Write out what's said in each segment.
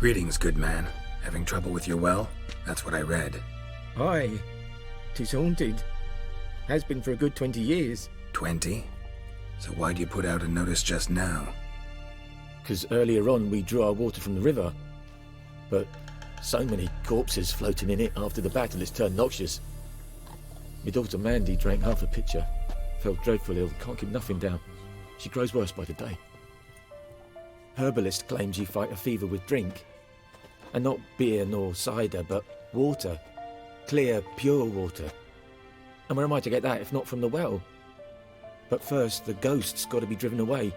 Greetings, good man. Having trouble with your well? That's what I read. Aye. 'Tis haunted. Has been for a good 20 years. 20? So why'd you put out a notice just now? 'Cause earlier on we drew our water from the river. But so many corpses floating in it after the battle it's turned noxious. My daughter Mandy drank half a pitcher. Felt dreadful ill, can't keep nothing down. She grows worse by the day. Herbalist claims you fight a fever with drink. And not beer nor cider, but water. Clear, pure water. And where am I to get that if not from the well? But first, the ghost's got to be driven away.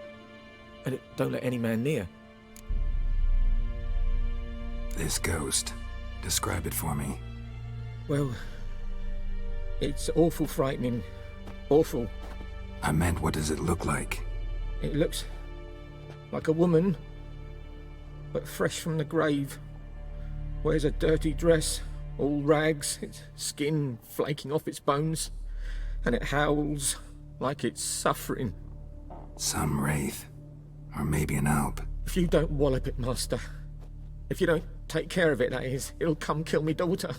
And it don't let any man near. This ghost. Describe it for me. Well, it's awful frightening. Awful. I meant, what does it look like? It looks like a woman, but fresh from the grave. Wears a dirty dress, all rags, its skin flaking off its bones, and it howls like it's suffering. Some wraith. Or maybe an alp. If you don't wallop it, Master, if you don't take care of it, that is, it'll come kill me daughter.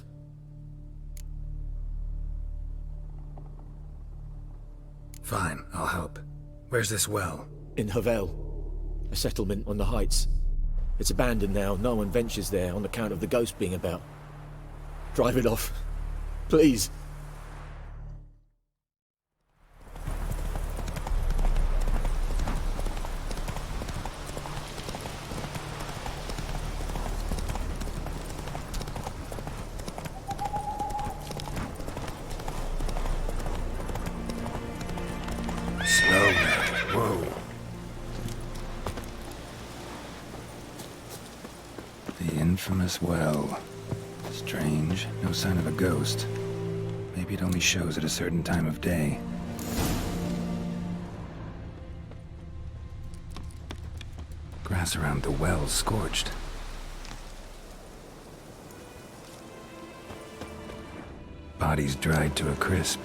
Fine, I'll help. Where's this well? In Havel, a settlement on the heights. It's abandoned now, no one ventures there on account of the ghost being about. Drive it off, please. Slow. Whoa. The infamous well. Strange. No sign of a ghost. Maybe it only shows at a certain time of day. Grass around the well scorched. Bodies dried to a crisp.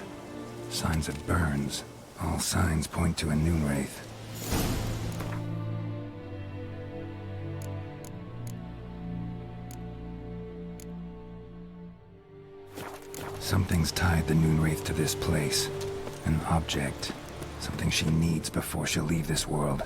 Signs of burns. All signs point to a noonwraith. Something's tied the noonwraith to this place. An object. Something she needs before she'll leave this world.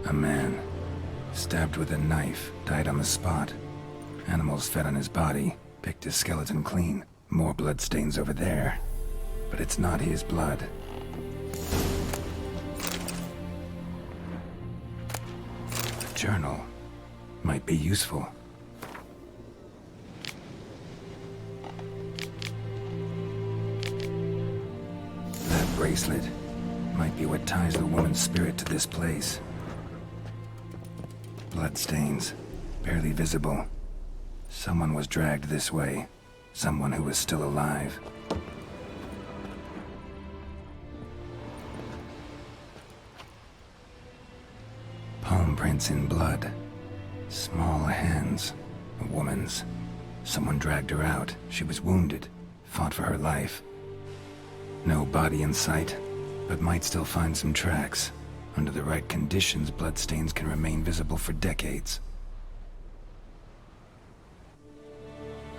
A man, stabbed with a knife, died on the spot. Animals fed on his body, picked his skeleton clean. More bloodstains over there. But it's not his blood. A journal might be useful. That bracelet might be what ties the woman's spirit to this place. Bloodstains, barely visible. Someone was dragged this way. Someone who was still alive. Palm prints in blood. Small hands. A woman's. Someone dragged her out. She was wounded. Fought for her life. No body in sight, but might still find some tracks. Under the right conditions, bloodstains can remain visible for decades.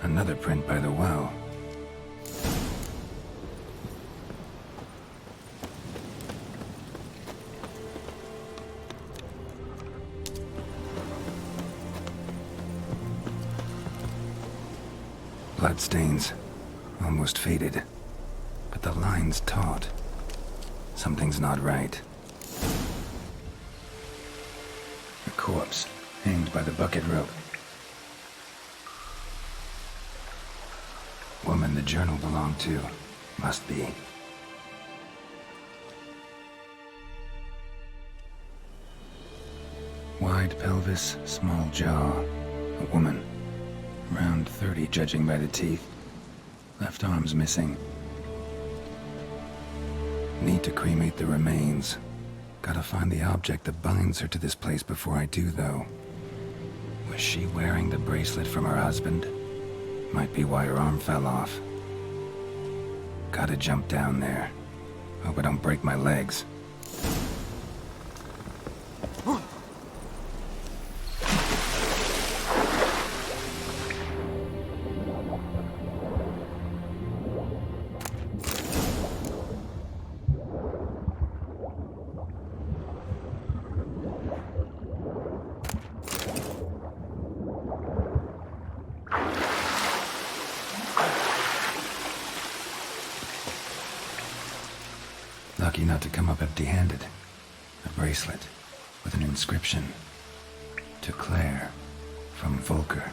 Another print by the well. Bloodstains. Almost faded. But the line's taut. Something's not right. A corpse, hanged by the bucket rope. Woman the journal belonged to. Must be. Wide pelvis, small jaw. A woman. Around 30, judging by the teeth. Left arm's missing. Need to cremate the remains. Gotta find the object that binds her to this place before I do, though. Was she wearing the bracelet from her husband? Might be why her arm fell off. Gotta jump down there. Hope I don't break my legs. Lucky not to come up empty-handed. A bracelet with an inscription. To Claire, from Volker.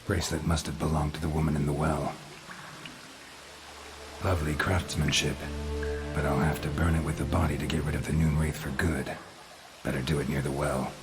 Bracelet must have belonged to the woman in the well. Lovely craftsmanship, but I'll have to burn it with the body to get rid of the noonwraith for good. Better do it near the well.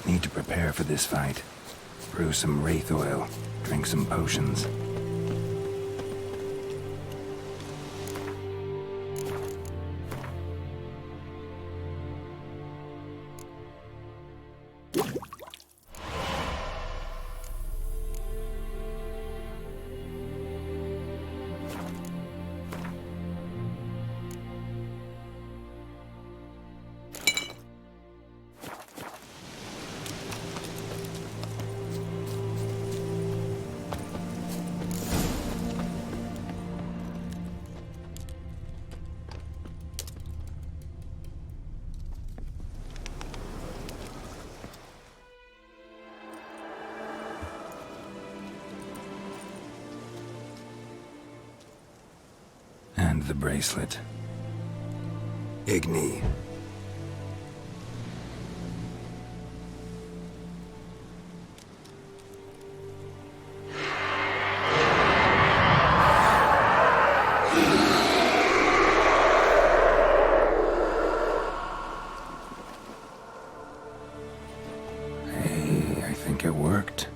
Need to prepare for this fight. Brew some wraith oil, drink some potions. And the bracelet. Igni. Hey, I think it worked.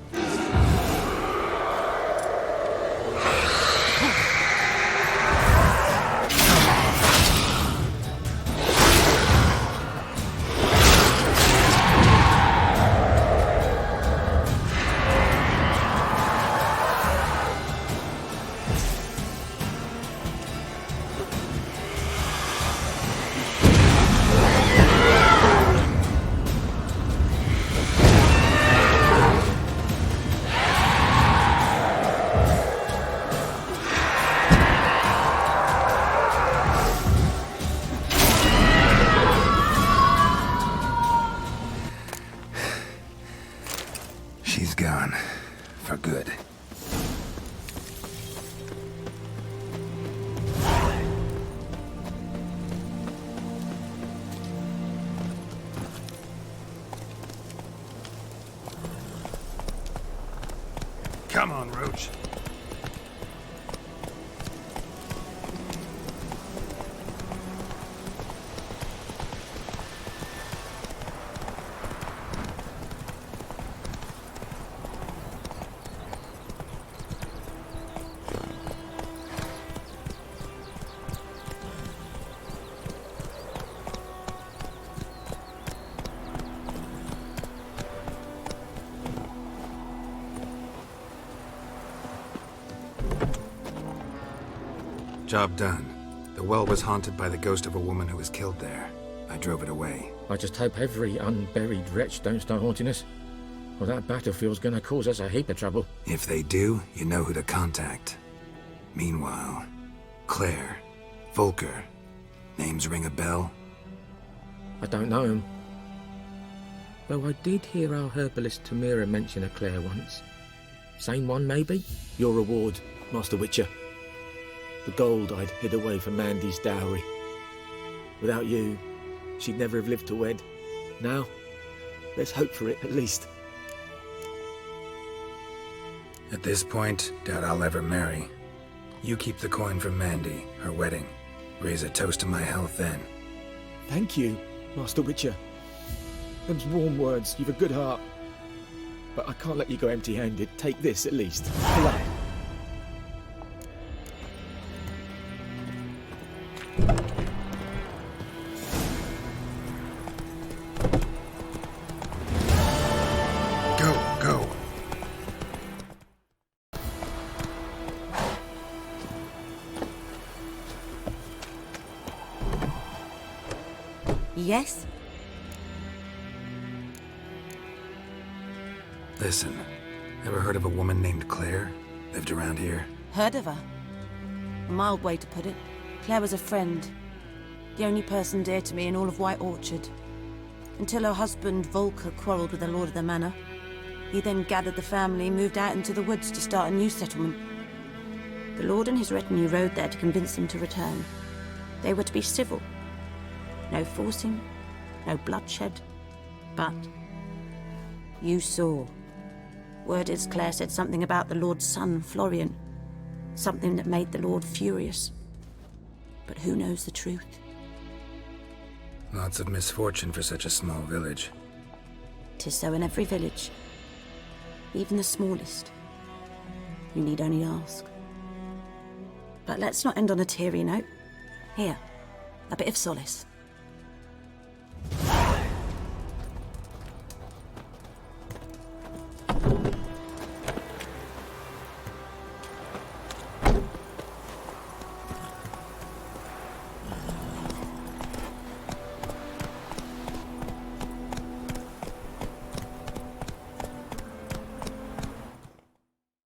She's gone. For good. Come on, Roach. Job done. The well was haunted by the ghost of a woman who was killed there. I drove it away. I just hope every unburied wretch don't start haunting us. Well, that battlefield's gonna cause us a heap of trouble. If they do, you know who to contact. Meanwhile, Claire, Volker, names ring a bell? I don't know him. Though I did hear our herbalist Tamira mention a Claire once. Same one, maybe? Your reward, Master Witcher. The gold I'd hid away for Mandy's dowry. Without you, she'd never have lived to wed. Now, let's hope for it, at least. At this point, doubt I'll ever marry. You keep the coin from Mandy, her wedding. Raise a toast to my health then. Thank you, Master Witcher. Them's warm words, you've a good heart. But I can't let you go empty-handed. Take this, at least. Pull up. Go. Yes? Listen, ever heard of a woman named Claire? Lived around here? Heard of her? A mild way to put it. Claire was a friend. The only person dear to me in all of White Orchard. Until her husband, Volker, quarrelled with the lord of the manor. He then gathered the family and moved out into the woods to start a new settlement. The lord and his retinue rode there to convince them to return. They were to be civil. No forcing, no bloodshed. But you saw. Word is Claire said something about the Lord's son, Florian. Something that made the Lord furious. But who knows the truth? Lots of misfortune for such a small village. 'Tis so in every village. Even the smallest. You need only ask. But let's not end on a teary note. Here, a bit of solace.